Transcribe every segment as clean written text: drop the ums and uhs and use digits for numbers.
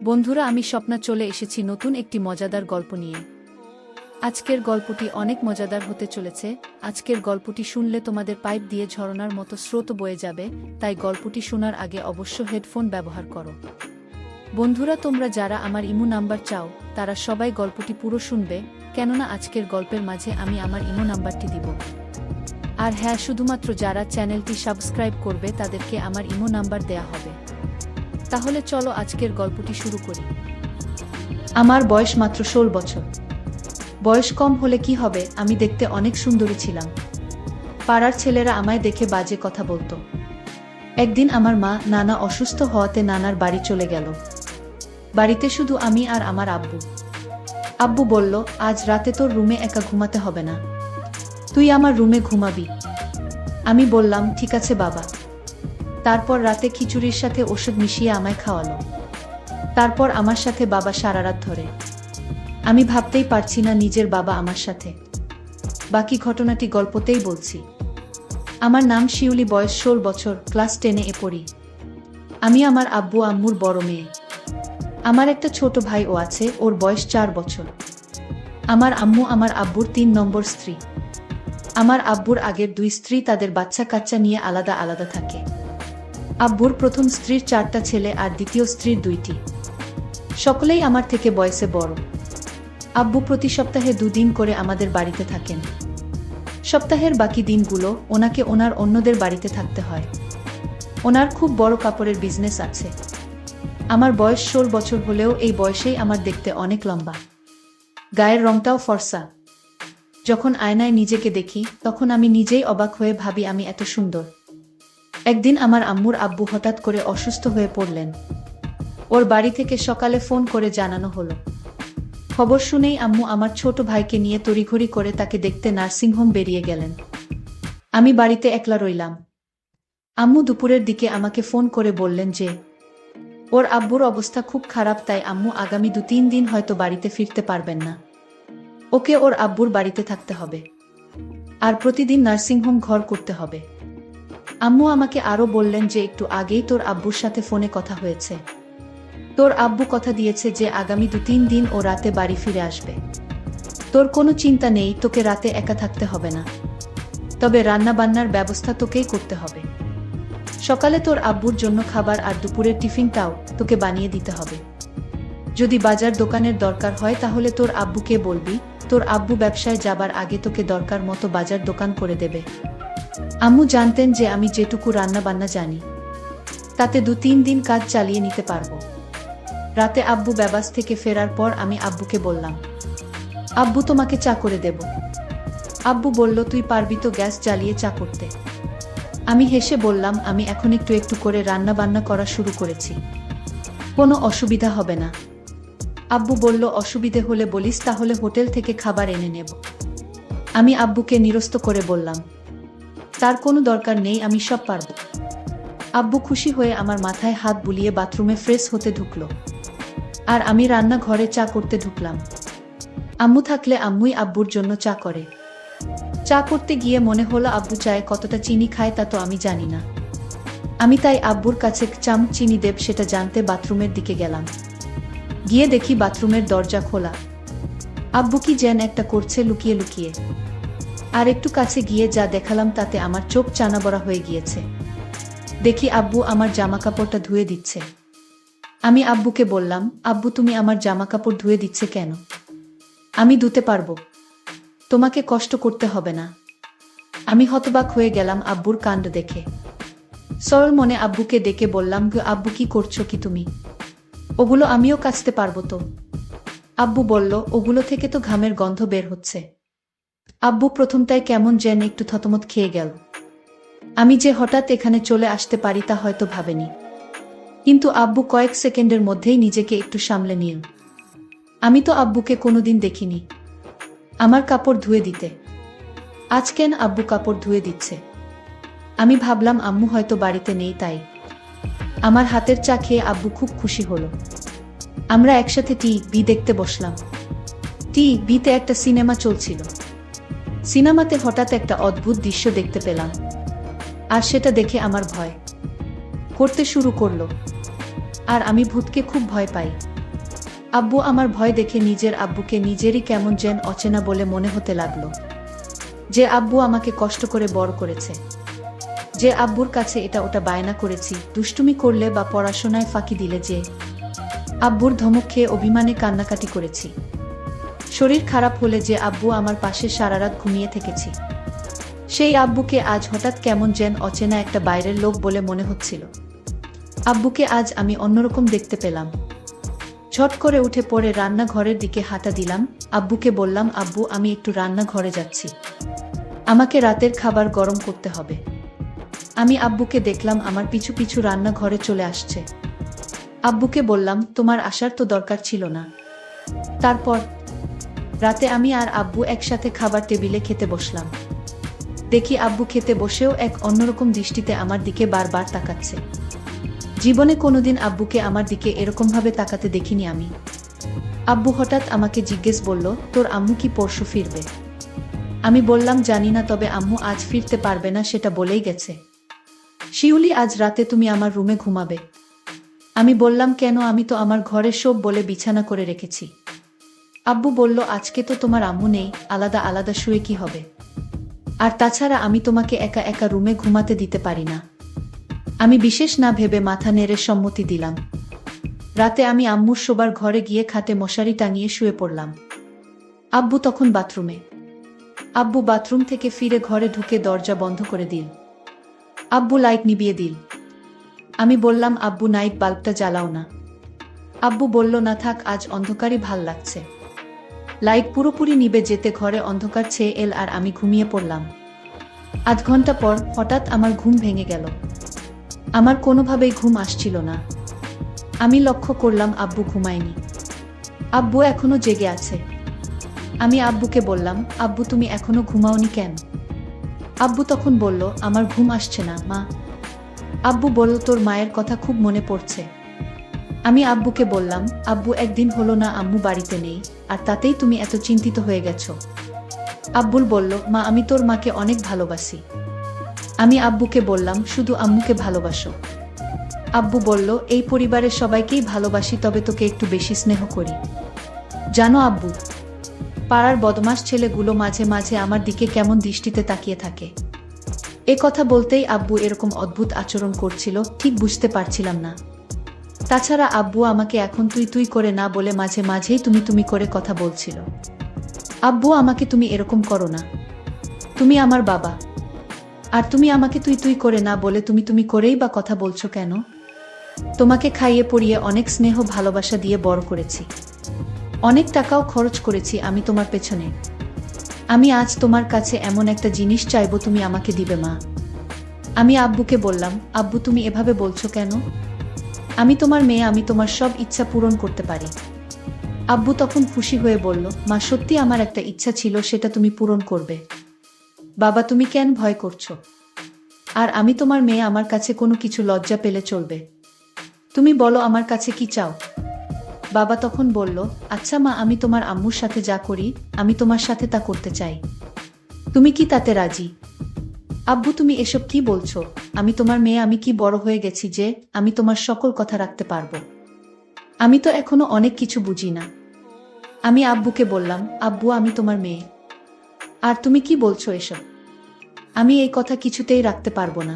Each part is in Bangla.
বন্ধুরা, আমি স্বপ্না চলে এসেছি নতুন একটি মজাদার গল্প নিয়ে। আজকের গল্পটি অনেক মজাদার হতে চলেছে। আজকের গল্পটি শুনলে তোমাদের পাইপ দিয়ে ঝরনার মতো স্রোত বয়ে যাবে, তাই গল্পটি শোনার আগে অবশ্য হেডফোন ব্যবহার করো। বন্ধুরা, তোমরা যারা আমার ইমো নাম্বার চাও তারা সবাই গল্পটি পুরো শুনবে, কেননা আজকের গল্পের মাঝে আমি আমার ইমো নাম্বারটি দিব। আর হ্যাঁ, শুধুমাত্র যারা চ্যানেলটি সাবস্ক্রাইব করবে তাদেরকে আমার ইমো নাম্বার দেয়া হবে। তাহলে চলো আজকের গল্পটি শুরু করি। আমার বয়স মাত্র 16 বছর। বয়স কম হলে কি হবে, আমি দেখতে অনেক সুন্দরী ছিলাম। পাড়ার ছেলেরা আমায় দেখে বাজে কথা বলতো। একদিন আমার মা নানা অসুস্থ হওয়াতে নানার বাড়ি চলে গেল। বাড়িতে শুধু আমি আর আমার আব্বু। আব্বু বলল, আজ রাতে তোর রুমে একা ঘুমাতে হবে না, তুই আমার রুমে ঘুমাবি। আমি বললাম, ঠিক আছে বাবা। তারপর রাতে খিচুড়ির সাথে ওষুধ মিশিয়ে আমায় খাওয়ালো। তারপর আমার সাথে বাবা সারা রাত ধরে। আমি ভাবতেই পারছি না নিজের বাবা আমার সাথে। বাকি ঘটনাটি গল্পতেই বলছি। আমার নাম শিউলি, বয়স 16 বছর, ক্লাস 10-এ পড়ি। আমি আমার আব্বু আম্মুর বড় মেয়ে। আমার একটা ছোট ভাইও আছে, ওর বয়স 4 বছর। আমার আম্মু আমার আব্বুর 3 নম্বর স্ত্রী। আমার আব্বুর আগের 2 স্ত্রী তাদের বাচ্চা কাচ্চা নিয়ে আলাদা আলাদা থাকে। আব্বুর প্রথম স্ত্রীর 4টা ছেলে আর দ্বিতীয় স্ত্রীর 2টি। সকলেই আমার থেকে বয়সে বড়। আব্বু প্রতি সপ্তাহে 2 দিন করে আমাদের বাড়িতে থাকেন। সপ্তাহের বাকি দিনগুলো ওনাকে ওনার অন্যদের বাড়িতে থাকতে হয়। ওনার খুব বড় কাপড়ের বিজনেস আছে। আমার বয়স 16 বছর হলেও এই বয়সেই আমার দেখতে অনেক লম্বা। গায়ের রংটাও ফর্সা। যখন আয়নায় নিজেকে দেখি তখন আমি নিজেই অবাক হয়ে ভাবি আমি এত সুন্দর। একদিন আমার আম্মুর আব্বু হঠাৎ করে অসুস্থ হয়ে পড়লেন। ওর বাড়ি থেকে সকালে ফোন করে জানানো হলো। খবর শুনেই আম্মু আমার ছোট ভাইকে নিয়ে তড়িঘড়ি করে তাকে দেখতে নার্সিংহোম বেরিয়ে গেলেন। আমি বাড়িতে একলা রইলাম। আম্মু দুপুরের দিকে আমাকে ফোন করে বললেন যে ওর আব্বুর অবস্থা খুব খারাপ, তাই আম্মু আগামী 2-3 দিন হয়তো বাড়িতে ফিরতে পারবেন না। ওকে ওর আব্বুর বাড়িতে থাকতে হবে, আর প্রতিদিন নার্সিংহোম ঘর করতে হবে। আম্মু আমাকে আরও বললেন যে একটু আগেই তোর আব্বুর সাথে ফোনে কথা হয়েছে। তোর আব্বু কথা দিয়েছে যে আগামী 2-3 দিন ও রাতে বাড়ি ফিরে আসবে। তোর কোনো চিন্তা নেই, তোকে রাতে একা থাকতে হবে না। তবে রান্না বান্নার ব্যবস্থা তোকেই করতে হবে। সকালে তোর আব্বুর জন্য খাবার আর দুপুরের টিফিনটাও তোকে বানিয়ে দিতে হবে। যদি বাজার দোকানের দরকার হয় তাহলে তোর আব্বুকে বলবি, তোর আব্বু ব্যবসায় যাবার আগে তোকে দরকার মতো বাজার দোকান করে দেবে। আম্মু জানতেন যে আমি যেটুকু রান্না বান্না জানি তাতে 2-3 দিন কাজ চালিয়ে নিতে পারবো। রাতে আব্বু ব্যবাস থেকে ফেরার পর আমি আব্বুকে বললাম, আব্বু তোমাকে চা করে দেব। আব্বু বলল, তুই পারবি তো গ্যাস জ্বালিয়ে চা করতে? আমি হেসে বললাম, আমি এখন একটু একটু করে রান্না বান্না করা শুরু করেছি, কোনো অসুবিধা হবে না। আব্বু বলল, অসুবিধে হলে বলিস, তাহলে হোটেল থেকে খাবার এনে নেব। আমি আব্বুকে নিরস্ত করে বললাম, তার কোনো দরকার নেই, আমি সব পারব। আব্বু খুশি হয়ে আমার মাথায় হাত বুলিয়ে বাথরুমে ফ্রেশ হতে ঢুকলো, আর আমি রান্নাঘরে চা করতে ঢুকলাম। আম্মু থাকলে আম্মুই আব্বুর জন্য চা করে। চা করতে গিয়ে মনে হলো আব্বু চায়ে কতটা চিনি খায় তা তো আমি জানি না। আমি তাই আব্বুর কাছে চামচ চিনি দেব সেটা জানতে বাথরুমের দিকে গেলাম। গিয়ে দেখি বাথরুমের দরজা খোলা। আব্বু কি যেন একটা করছে লুকিয়ে লুকিয়ে। আর একটু কাছে গিয়ে যা দেখালাম তাতে আমার চোখ চানাবড়া হয়ে গিয়েছে। দেখি আব্বু আমার জামা কাপড়টা ধুয়ে দিচ্ছে। আমি আব্বুকে বললাম, আব্বু তুমি আমার জামা কাপড় ধুয়ে দিচ্ছে কেন? আমি ধুতে পারবো, তোমাকে কষ্ট করতে হবে না। আমি হতবাক হয়ে গেলাম আব্বুর কাণ্ড দেখে। সরল মনে আব্বুকে ডেকে বললাম, আব্বু কি করছো কি তুমি? ওগুলো আমিও কাচতে পারবো তো? আব্বু বলল, ওগুলো থেকে তো ঘামের গন্ধ বের হচ্ছে। আব্বু প্রথমটায় কেমন যেন একটু থতমত খেয়ে গেল। আমি যে হঠাৎ এখানে চলে আসতে পারি তা হয়তো ভাবেনি। কিন্তু আব্বু কয়েক সেকেন্ডের মধ্যেই নিজেকে একটু সামলে নিল। আমি তো আব্বুকে কোনোদিন দেখিনি আমার কাপড় ধুয়ে দিতে। আজ কেন আব্বু কাপড় ধুয়ে দিচ্ছে? আমি ভাবলাম আম্মু হয়তো বাড়িতে নেই তাই। আমার হাতের চা খেয়ে আব্বু খুব খুশি হলো। আমরা একসাথে টিভি দেখতে বসলাম। টিভিতে একটা সিনেমা চলছিল। সিনেমাতে হঠাৎ একটা অদ্ভুত দৃশ্য দেখতে পেলাম, আর সেটা দেখে আমার ভয় করতে শুরু করলো। আর আমি ভূতকে খুব ভয় পাই। আব্বু আমার ভয় দেখে নিজের আব্বুকে নিজেরই কেমন যেন অচেনা বলে মনে হতে লাগলো। যে আব্বু আমাকে কষ্ট করে বড় করেছে, যে আব্বুর কাছে এটা ওটা বায়না করেছি, দুষ্টুমি করলে বা পড়াশোনায় ফাঁকি দিলে, যে আব্বুর ধমক খেয়ে অভিমানে কান্নাকাটি করেছি, শরীর খারাপ হলে যে আব্বু আমার পাশে সারারাত ঘুমিয়ে থেকেছি, সেই আব্বুকে আজ হঠাৎ কেমন যেন অচেনা একটা বাইরের লোক বলে মনে হচ্ছিল। আব্বুকে আজ আমি অন্যরকম দেখতে পেলাম। ঝট করে উঠে পড়ে রান্নাঘরের দিকে হাঁটা দিলাম। আব্বুকে বললাম, আব্বু আমি একটু রান্নাঘরে যাচ্ছি, আমাকে রাতের খাবার গরম করতে হবে। আমি আব্বুকে দেখলাম আমার পিছু পিছু রান্নাঘরে চলে আসছে। আব্বুকে বললাম, তোমার আসার তো দরকার ছিল না। তারপর রাতে আমি আর আব্বু একসাথে খাবার টেবিলে খেতে বসলাম। দেখি আব্বু খেতে বসেও এক অন্যরকম দৃষ্টিতে আমার দিকে বারবার তাকাচ্ছে। জীবনে কোনোদিন আব্বুকে আমার দিকে এরকমভাবে তাকাতে দেখিনি আমি। আব্বু হঠাৎ আমাকে জিজ্ঞেস করল, তোর আম্মু কি পরশু ফিরবে? আমি বললাম, জানি না, তবে আম্মু আজ ফিরতে পারবে না সেটা বলেই গেছে। শিউলি, আজ রাতে তুমি আমার রুমে ঘুমাবে। আমি বললাম, কেন? আমি তো আমার ঘরে সব বলে বিছানা করে রেখেছি। আব্বু বলল, আজকে তো তোমার আম্মু নেই, আলাদা আলাদা শুয়ে কি হবে? আর তাছাড়া আমি তোমাকে একা একা রুমে ঘুমাতে দিতে পারি না। আমি বিশেষ না ভেবে মাথা নেড়ে সম্মতি দিলাম। রাতে আমি আম্মুর শোবার ঘরে গিয়ে খাটে মশারি টাঙিয়ে শুয়ে পড়লাম। আব্বু তখন বাথরুমে। আব্বু বাথরুম থেকে ফিরে ঘরে ঢুকে দরজা বন্ধ করে দিল। আব্বু লাইট নিভিয়ে দিল। আমি বললাম, আব্বু নাইট বাল্বটা জ্বালাও না। আব্বু বলল, না থাক, আজ অন্ধকারই ভাল লাগছে। লাইট পুরোপুরি নিভে যেতে ঘরে অন্ধকার ছেয়ে এল আর আমি ঘুমিয়ে পড়লাম। আধ ঘন্টা পর হঠাৎ আমার ঘুম ভেঙে গেল। আমার কোনোভাবেই ঘুম আসছিল না। আমি লক্ষ্য করলাম আব্বু ঘুমায়নি। আব্বু এখনো জেগে আছে। আমি আব্বুকে বললাম, আব্বু তুমি এখনো ঘুমাওনি কেন? আব্বু তখন বলল, আমার ঘুম আসছে না মা। আব্বু বলল, তোর মায়ের কথা খুব মনে পড়ছে। আমি আব্বুকে বললাম, আব্বু একদিন হলো না আম্মু বাড়িতে নেই, আর তাতেই তুমি এত চিন্তিত হয়ে গেছো। আব্বুল বলল, মা আমি তোর মাকে অনেক ভালোবাসি। আমি আব্বুকে বললাম, শুধু আম্মুকে ভালোবাসো? আব্বু বলল, এই পরিবারের সবাইকেই ভালোবাসি, তবে তোকে একটু বেশি স্নেহ করি। জানো আব্বু, পাড়ার বদমাশ ছেলেগুলো মাঝে মাঝে আমার দিকে কেমন দৃষ্টিতে তাকিয়ে থাকে। এ কথা বলতেই আব্বু এরকম অদ্ভুত আচরণ করছিল, ঠিক বুঝতে পারছিলাম না। তাছাড়া আব্বু আমাকে এখন তুই তুই করে না বলে মাঝে মাঝেই তুমি তুমি করে কথা বলছিল। আব্বু আমাকে তুমি এরকম করো না, তুমি আমার বাবা। আর তুমি আমাকে তুই তুই করে না বলে তুমি তুমি করেই বা কথা বলছো কেন? তোমাকে খাইয়ে পড়িয়ে অনেক স্নেহ ভালোবাসা দিয়ে বড় করেছি, অনেক টাকাও খরচ করেছি আমি তোমার পেছনে। আমি আজ তোমার কাছে এমন একটা জিনিস চাইবো, তুমি আমাকে দিবে মা? আমি আব্বুকে বললাম, আব্বু তুমি এভাবে বলছো কেন? আমি তোমার মেয়ে, আমি তোমার সব ইচ্ছা পূরণ করতে পারি। আব্বু তখন খুশি হয়ে বলল, মা সত্যি আমার একটা ইচ্ছা ছিল, সেটা তুমি পূরণ করবে। বাবা তুমি কেন ভয় করছো? আর আমি তোমার মেয়ে, আমার কাছে কোনো কিছু লজ্জা পেলে চলবে? তুমি বলো আমার কাছে কি চাও? বাবা তখন বলল, আচ্ছা মা, আমি তোমার আম্মুর সাথে যা করি আমি তোমার সাথে তা করতে চাই, তুমি কি তাতে রাজি? আব্বু তুমি এসব কি বলছো? আমি তোমার মেয়ে, আমি কি বড় হয়ে গেছি যে আমি তোমার সকল কথা রাখতে পারবো? আমি তো এখনো অনেক কিছু বুঝি না। আমি আব্বুকে বললাম, আব্বু আমি তোমার মেয়ে, আর তুমি কি বলছো এসব? আমি এই কথা কিছুতেই রাখতে পারবো না।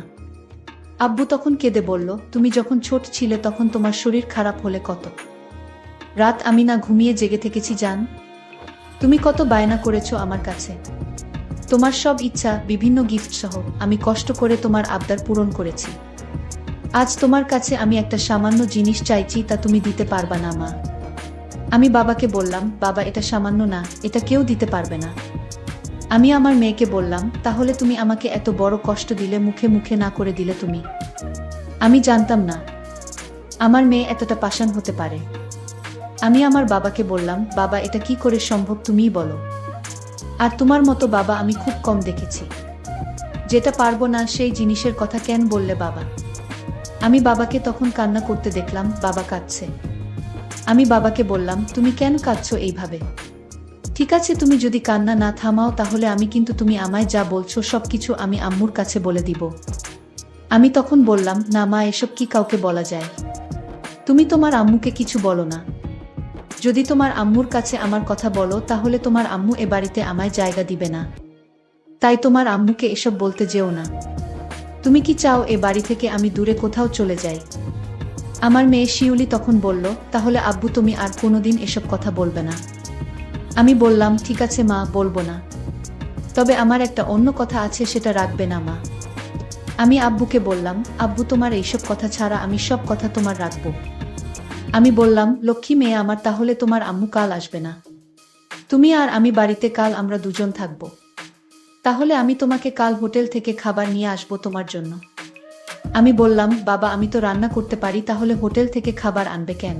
আব্বু তখন কেঁদে বলল, তুমি যখন ছোট ছিলে তখন তোমার শরীর খারাপ হলে কত রাত আমি না ঘুমিয়ে জেগে থেকেছি জান। তুমি কত বায়না করেছো আমার কাছে। তোমার সব ইচ্ছা, বিভিন্ন গিফট সহ আমি কষ্ট করে তোমার আবদার পূরণ করেছি। আজ তোমার কাছে আমি একটা সামান্য জিনিস চাইছি, তা তুমি দিতে পারবা না মা। আমি বাবাকে বললাম, বাবা এটা সামান্য না, এটা কেউ দিতে পারবে না। আমি আমার মেয়েকে বললাম, তাহলে তুমি আমাকে এত বড় কষ্ট দিলে, মুখে মুখে না করে দিলে তুমি? আমি জানতাম না আমার মেয়ে এতটা পাষাণ হতে পারে। আমি আমার বাবাকে বললাম, বাবা এটা কি করে সম্ভব, তুমিই বলো। আর তোমার মতো বাবা আমি খুব কম দেখেছি। যেটা পারবো না সেই জিনিসের কথা কেন বললে বাবা? আমি বাবাকে তখন কান্না করতে দেখলাম, বাবা কাঁদছে। আমি বাবাকে বললাম, তুমি কেন কাঁদছো এইভাবে? ঠিক আছে, তুমি যদি কান্না না থামাও তাহলে আমি কিন্তু তুমি আমায় যা বলছো সবকিছু আমি আম্মুর কাছে বলে দিব। আমি তখন বললাম, না মা, এসব কি কাউকে বলা যায়? তুমি তোমার আম্মুকে কিছু বলো না। যদি তোমার আম্মুর কাছে আমার কথা বলো তাহলে তোমার আম্মু এ বাড়িতে আমায় জায়গা দিবে না। তাই তোমার আম্মুকে এসব বলতে যেও না। তুমি কি চাও এ বাড়ি থেকে আমি দূরে কোথাও চলে যাই? আমার মেয়ে শিউলি তখন বলল, তাহলে আব্বু তুমি আর কোনোদিন এসব কথা বলবে না। আমি বললাম, ঠিক আছে মা, বলবো না। তবে আমার একটা অন্য কথা আছে, সেটা রাখবে না মা? আমি আব্বুকে বললাম, আব্বু তোমার এইসব কথা ছাড়া আমি সব কথা তোমার রাখবো। আমি বললাম, লক্ষ্মী মেয়ে আমার, তাহলে তোমার আম্মু কাল আসবে না? তুমি আর আমি বাড়িতে কাল আমরা দুজন থাকবো। তাহলে আমি তোমাকে কাল হোটেল থেকে খাবার নিয়ে আসবো তোমার জন্য। আমি বললাম, বাবা আমি তো রান্না করতে পারি, তাহলে হোটেল থেকে খাবার আনবে কেন?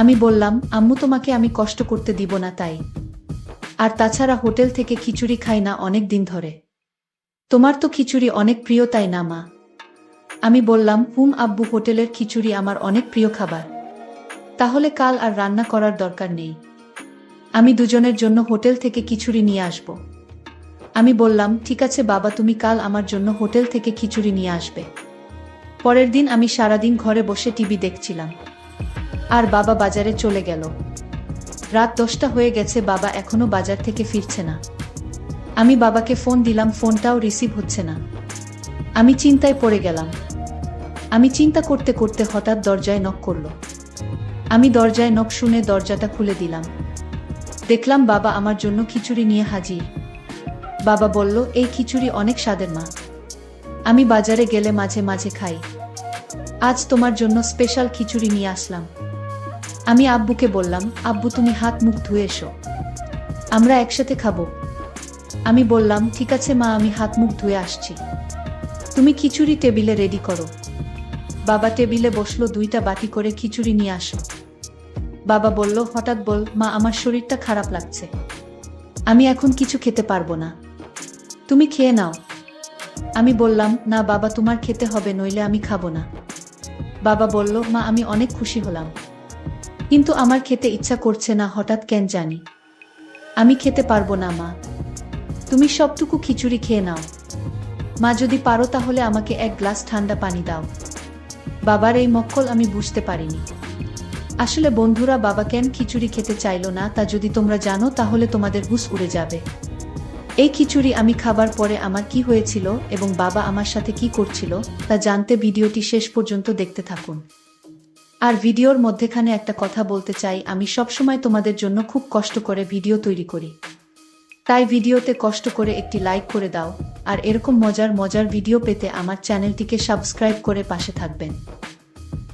আমি বললাম, আম্মু তোমাকে আমি কষ্ট করতে দিব না তাই। আর তাছাড়া হোটেল থেকে খিচুড়ি খাই না অনেক দিন ধরে। তোমার তো খিচুড়ি অনেক প্রিয় তাই না মা? আমি বললাম, আব্বু, হোটেলের খিচুড়ি আমার অনেক প্রিয় খাবার। তাহলে কাল আর রান্না করার দরকার নেই। আমি দুজনের জন্য হোটেল থেকে খিচুড়ি নিয়ে আসব। আমি বললাম, ঠিক আছে বাবা, তুমি কাল আমার জন্য হোটেল থেকে খিচুড়ি নিয়ে আসবে। পরের দিন আমি সারাদিন ঘরে বসে টিভি দেখছিলাম। আর বাবা বাজারে চলে গেল। রাত 10টা হয়ে গেছে, বাবা এখনো বাজার থেকে ফিরছে না। আমি বাবাকে ফোন দিলাম, ফোনটাও রিসিভ হচ্ছে না। আমি চিন্তায় পড়ে গেলাম। আমি চিন্তা করতে করতে হঠাৎ দরজায় নক করলো। আমি দরজায় নক শুনে দরজাটা খুলে দিলাম। দেখলাম বাবা আমার জন্য খিচুড়ি নিয়ে হাজির। বাবা বলল, এই খিচুড়ি অনেক স্বাদের মা। আমি বাজারে গেলে মাঝে মাঝে খাই। আজ তোমার জন্য স্পেশাল খিচুড়ি নিয়ে আসলাম। আমি আব্বুকে বললাম, আব্বু তুমি হাত মুখ ধুয়ে এসো, আমরা একসাথে খাবো। আমি বললাম, ঠিক আছে মা, আমি হাত মুখ ধুয়ে আসছি। তুমি খিচুড়ি টেবিলে রেডি করো। বাবা টেবিলে বসলো, 2টা বাটি করে খিচুড়ি নিয়ে আসো। বাবা বলল, হঠাৎ বল মা, আমার শরীরটা খারাপ লাগছে, আমি এখন কিছু খেতে পারবো না, তুমি খেয়ে নাও। আমি বললাম, না বাবা, তোমার খেতে হবে, নইলে আমি খাবো না। বাবা বলল, মা আমি অনেক খুশি হলাম, কিন্তু আমার খেতে ইচ্ছা করছে না হঠাৎ, কেন জানি। আমি খেতে পারবো না মা, তুমি সবটুকু খিচুড়ি খেয়ে নাও। মা যদি পারো তাহলে আমাকে 1 গ্লাস ঠান্ডা পানি দাও। বাবার এই মক্কল আমি বুঝতে পারিনি। আসলে বন্ধুরা, বাবা কেন খিচুড়ি খেতে চাইলো না তা যদি তোমরা জানো তাহলে তোমাদের হুঁশ উড়ে যাবে। এই খিচুড়ি আমি খাবার পরে আমার কি হয়েছিল এবং বাবা আমার সাথে কি করছিল তা জানতে ভিডিওটি শেষ পর্যন্ত দেখতে থাকুন। আর ভিডিওর মধ্যেখানে একটা কথা বলতে চাই, আমি সবসময় তোমাদের জন্য খুব কষ্ট করে ভিডিও তৈরি করি। তাই ভিডিওতে কষ্ট করে একটি লাইক করে দাও, আর এরকম মজার মজার ভিডিও পেতে আমার চ্যানেলটিকে সাবস্ক্রাইব করে পাশে থাকবেন।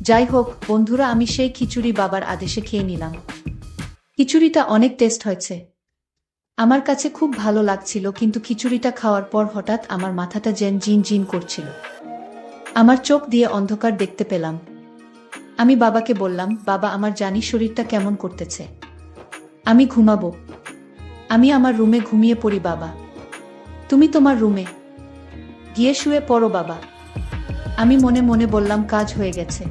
যাই হোক বন্ধুরা, আমি সেই খিচুড়ি বাবার আদেশে খেয়ে নিলাম। খিচুড়িটা অনেক টেস্ট হয়েছে, আমার কাছে খুব ভালো লাগছিল, কিন্তু খিচুড়িটা খাওয়ার পর হঠাৎ আমার মাথাটা যেন জিন জিন করছিল। আমার চোখ দিয়ে অন্ধকার দেখতে পেলাম। আমি বাবাকে বললাম, বাবা আমার জানি শরীরটা কেমন করতেছে, আমি ঘুমাবো, আমি আমার রুমে ঘুমিয়ে পড়ি। বাবা তুমি তোমার রুমে গিয়ে শুয়ে পড়ো বাবা। আমি মনে মনে বললাম, কাজ হয়ে গেছে।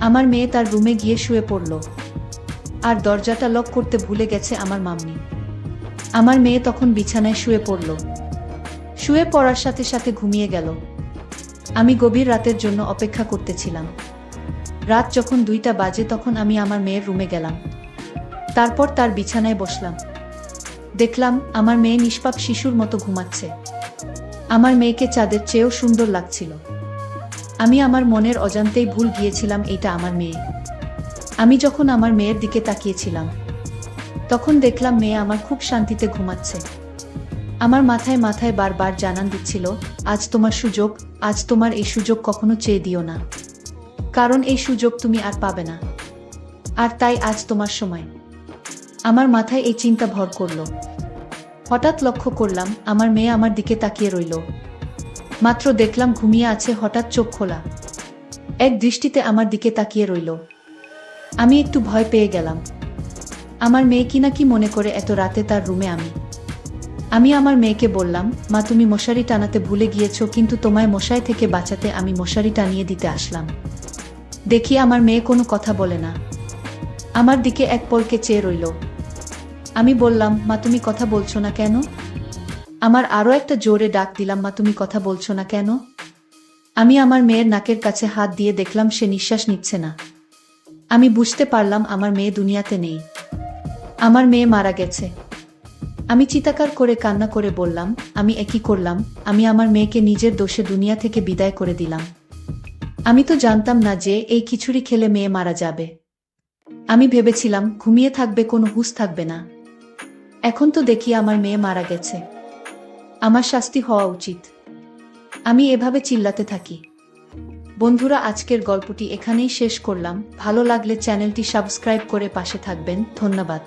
আমার মেয়ে তার রুমে গিয়ে শুয়ে পড়ল, আর দরজাটা লক করতে ভুলে গেছে আমার মাম্মি। আমার মেয়ে তখন বিছানায় শুয়ে পড়ল, শুয়ে পড়ার সাথে সাথে ঘুমিয়ে গেল। আমি গভীর রাতের জন্য অপেক্ষা করতেছিলাম। রাত যখন 2টা বাজে তখন আমি আমার মেয়ের রুমে গেলাম। তারপর তার বিছানায় বসলাম। দেখলাম আমার মেয়ে নিষ্পাপ শিশুর মতো ঘুমাচ্ছে। আমার মেয়েকে চাঁদের চেয়েও সুন্দর লাগছিল। আমি আমার মনের অজান্তেই ভুল গিয়েছিলাম এটা আমার মেয়ে। আমি যখন আমার মেয়ের দিকে তাকিয়েছিলাম তখন দেখলাম মেয়ে আমার খুব শান্তিতে ঘুমাচ্ছে। আমার মাথায় মাথায় বারবার জানান দিচ্ছিল, আজ তোমার সুযোগ, আজ তোমার এই সুযোগ কখনো চেয়ে দিও না, কারণ এই সুযোগ তুমি আর পাবে না। আর তাই আজ তোমার সময়। আমার মাথায় এই চিন্তা ভর করল। হঠাৎ লক্ষ্য করলাম আমার মেয়ে আমার দিকে তাকিয়ে রইল। মাত্র দেখলাম ঘুমিয়ে আছে, হঠাৎ চোখ খোলা, এক দৃষ্টিতে আমার দিকে তাকিয়ে রইল। আমি একটু ভয় পেয়ে গেলাম। আমার মেয়ে কি না কি মনে করে এত রাতে তার রুমে আমি আমার মেয়েকে বললাম, মা তুমি মশারি টানাতে ভুলে গিয়েছো, কিন্তু তোমায় মশাই থেকে বাঁচাতে আমি মশারি টানিয়ে দিতে আসলাম। দেখি আমার মেয়ে কোনো কথা বলে না, আমার দিকে এক পলকে চেয়ে রইল। আমি বললাম, মা তুমি কথা বলছো না কেন? আমার আরো একটা জোরে ডাক দিলাম, মা তুমি কথা বলছো না কেন? আমি আমার মেয়ের নাকের কাছে হাত দিয়ে দেখলাম সে নিঃশ্বাস নিচ্ছে না। আমি বুঝতে পারলাম আমার মেয়ে দুনিয়াতে নেই। আমার মেয়ে মারা গেছে। আমি চিৎকার করে কান্না করে বললাম, আমি একই করলাম, আমি আমার মেয়েকে নিজের দোষে দুনিয়া থেকে বিদায় করে দিলাম। আমি তো জানতাম না যে এই খিচুড়ি খেলে মেয়ে মারা যাবে। আমি ভেবেছিলাম ঘুমিয়ে থাকবে, কোনো হুঁশ থাকবে না। এখন তো দেখি আমার মেয়ে মারা গেছে। আমার শাস্তি হওয়া উচিত। আমি এভাবে চিল্লাতে থাকি। বন্ধুরা, আজকের গল্পটি এখানেই শেষ করলাম। ভালো লাগলে চ্যানেলটি সাবস্ক্রাইব করে পাশে থাকবেন। ধন্যবাদ।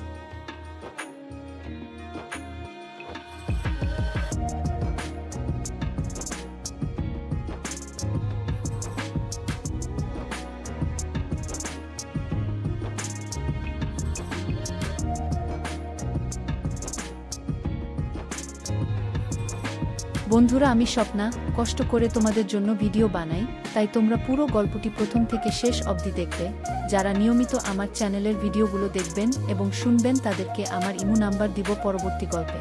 বন্ধুরা, আমি স্বপ্না কষ্ট করে তোমাদের জন্য ভিডিও বানাই, তাই তোমরা পুরো গল্পটি প্রথম থেকে শেষ অবধি দেখবে। যারা নিয়মিত আমার চ্যানেলের ভিডিওগুলো দেখবেন এবং শুনবেন তাদেরকে আমার ইমো নাম্বার দিব পরবর্তী গল্পে।